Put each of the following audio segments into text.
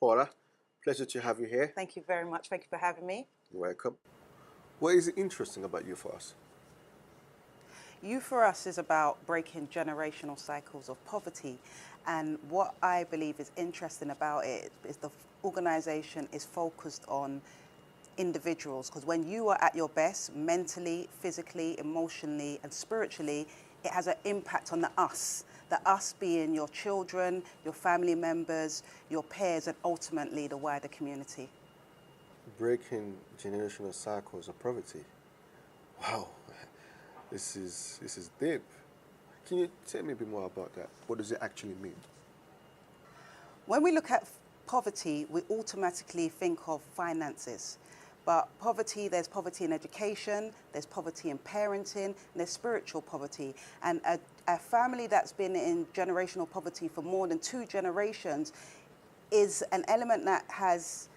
Paula, pleasure to have you here. Thank you very much. Thank you for having me. You're welcome. What is interesting about you for us? You for Us is about breaking generational cycles of poverty. And what I believe is interesting about it is the organization is focused on individuals, because when you are at your best mentally, physically, emotionally and spiritually, it has an impact on the us being your children, your family members, your peers, and ultimately the wider community. Breaking generational cycles of poverty. Wow, this is deep. Can you tell me a bit more about that? What does it actually mean? When we look at poverty, we automatically think of finances. But poverty, there's poverty in education, there's poverty in parenting, and there's spiritual poverty. And a family that's been in generational poverty for more than 2 generations is an element that has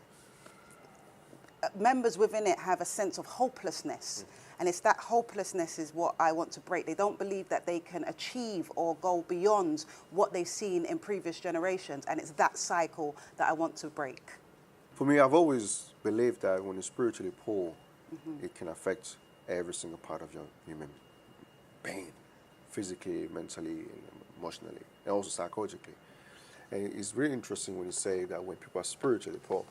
members within it have a sense of hopelessness. And it's that hopelessness is what I want to break. They don't believe that they can achieve or go beyond what they've seen in previous generations. And it's that cycle that I want to break. For me, I've always believed that when you're spiritually poor, it can affect every single part of your human being, physically, mentally, and emotionally, and also psychologically. And it's really interesting when you say that when people are spiritually poor.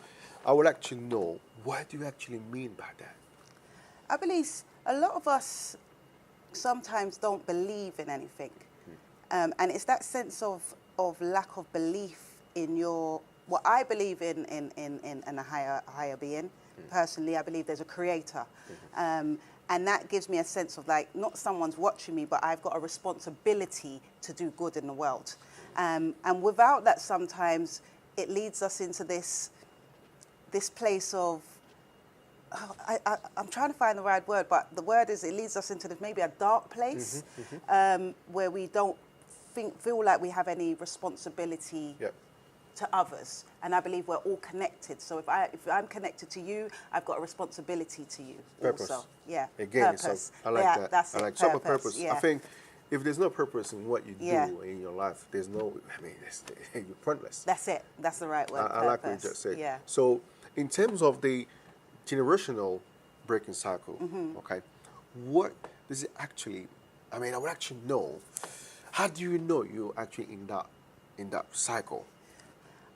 I would like to know, what do you actually mean by that? I believe a lot of us sometimes don't believe in anything. And it's that sense of lack of belief in what I believe in a higher being. Personally, I believe there's a creator. And that gives me a sense of like, not someone's watching me, but I've got a responsibility to do good in the world. And without that, sometimes it leads us into this place of, I'm trying to find the right word, but the word is, it leads us into this, maybe a dark place where we don't feel like we have any responsibility to others. And I believe we're all connected. So if I'm connected to you, I've got a responsibility to you also. Yeah. Again, purpose. So I like that. That's I like it. purpose. Yeah. I think if there's no purpose in what you do in your life, there's no, you're pointless. That's it. That's the right word. I like what you just said. Yeah. So in terms of the generational breaking cycle, okay, what does it actually, I would actually know, how do you know you're actually in that cycle?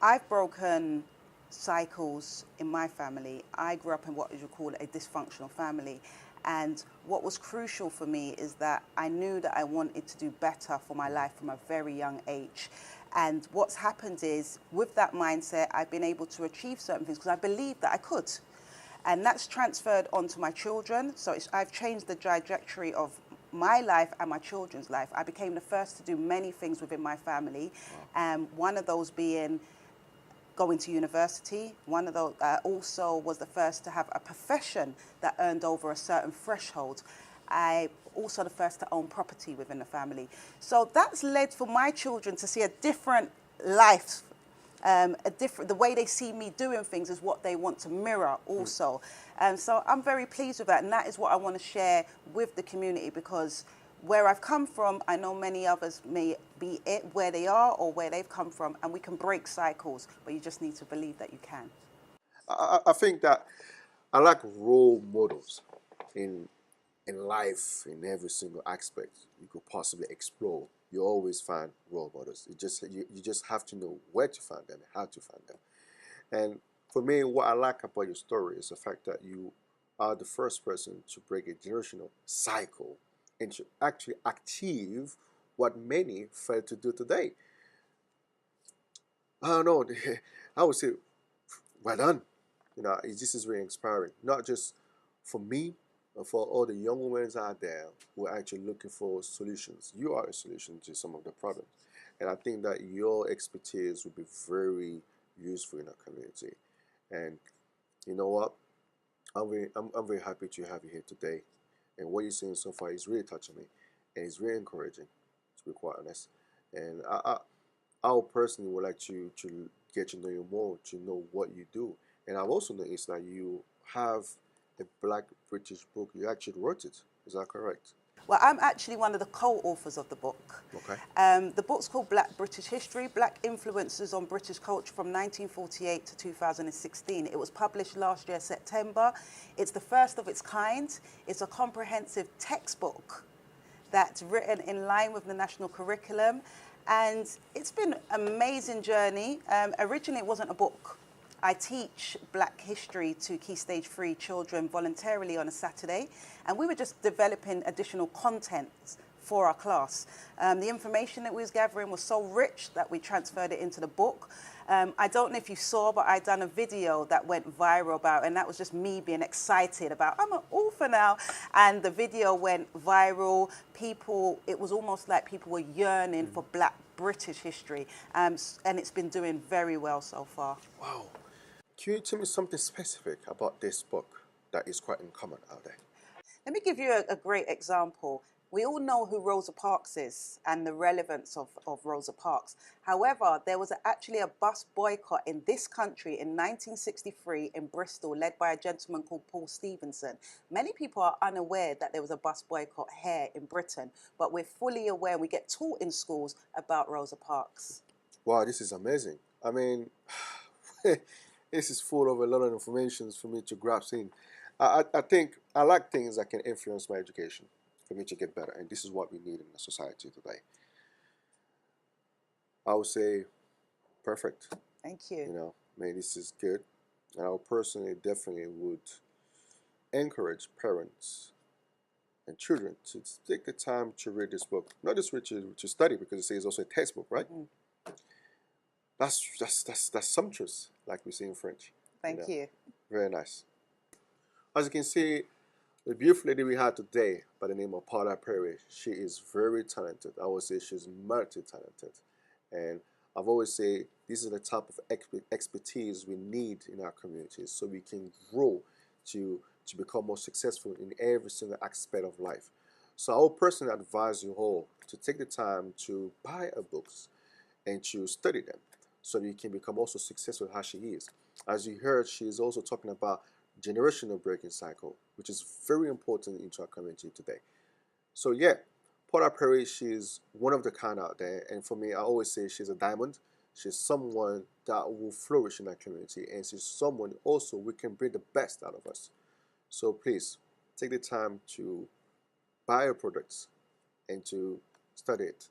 I've broken cycles in my family. I grew up in what you call a dysfunctional family. And what was crucial for me is that I knew that I wanted to do better for my life from a very young age. And what's happened is, with that mindset, I've been able to achieve certain things because I believed that I could. And that's transferred onto my children. So I've changed the trajectory of my life and my children's life. I became the first to do many things within my family. One of those being going to university. One of those also was the first to have a profession that earned over a certain threshold. I also the first to own property within the family. So that's led for my children to see a different life, the way they see me doing things is what they want to mirror also. So I'm very pleased with that, and that is what I want to share with the community, because where I've come from, I know many others may be where they are or where they've come from, and we can break cycles, but you just need to believe that you can. I think that I like role models in life, in every single aspect you could possibly explore. You always find role models. You just have to know where to find them, how to find them. And for me, what I like about your story is the fact that you are the first person to break a generational cycle and to actually achieve what many fail to do today. I don't know. I would say, well done. This is really inspiring. Not just for me, but for all the young women out there who are actually looking for solutions. You are a solution to some of the problems. And I think that your expertise will be very useful in our community. And you know what? I'm very happy to have you here today. And what you're saying so far is really touching me. And it's really encouraging, to be quite honest. And I personally would like to get to know you more, to know what you do. And I've also noticed that you have a Black British book. You actually wrote it. Is that correct? Well, I'm actually one of the co-authors of the book. Okay. The book's called Black British History, Black Influences on British Culture from 1948 to 2016. It was published last year, September. It's the first of its kind. It's a comprehensive textbook that's written in line with the national curriculum. And it's been an amazing journey. Originally, it wasn't a book. I teach Black history to Key Stage 3 children voluntarily on a Saturday, and we were just developing additional content for our class. The information that we was gathering was so rich that we transferred it into the book. I don't know if you saw, but I done a video that went viral about, and that was just me being excited about, I'm an author now. And the video went viral. People, it was almost like people were yearning for Black British history. And it's been doing very well so far. Wow. Can you tell me something specific about this book that is quite uncommon out there? Let me give you a great example. We all know who Rosa Parks is and the relevance of Rosa Parks. However, there was actually a bus boycott in this country in 1963 in Bristol, led by a gentleman called Paul Stevenson. Many people are unaware that there was a bus boycott here in Britain, but we're fully aware, we get taught in schools about Rosa Parks. Wow, this is amazing. I mean, this is full of a lot of information for me to grasp in. I think I like things that can influence my education for me to get better, and this is what we need in the society today. I would say perfect. Thank you. You know, man, this is good. And I personally definitely would encourage parents and children to take the time to read this book. Not just read to study, because it says also a textbook, right? That's sumptuous, like we say in French. Thank you. Very nice. As you can see, the beautiful lady we had today by the name of Paula Perry, she is very talented. I would say she's multi-talented. And I've always said this is the type of expertise we need in our communities so we can grow to become more successful in every single aspect of life. So I would personally advise you all to take the time to buy her books and to study them so you can become also successful as she is. As you heard, she is also talking about generational breaking cycle, which is very important into our community today. So yeah, Paula Perry, she's one of the kind out there, and for me, I always say she's a diamond. She's someone that will flourish in our community, and she's someone also we can bring the best out of us. So please, take the time to buy her products and to study it.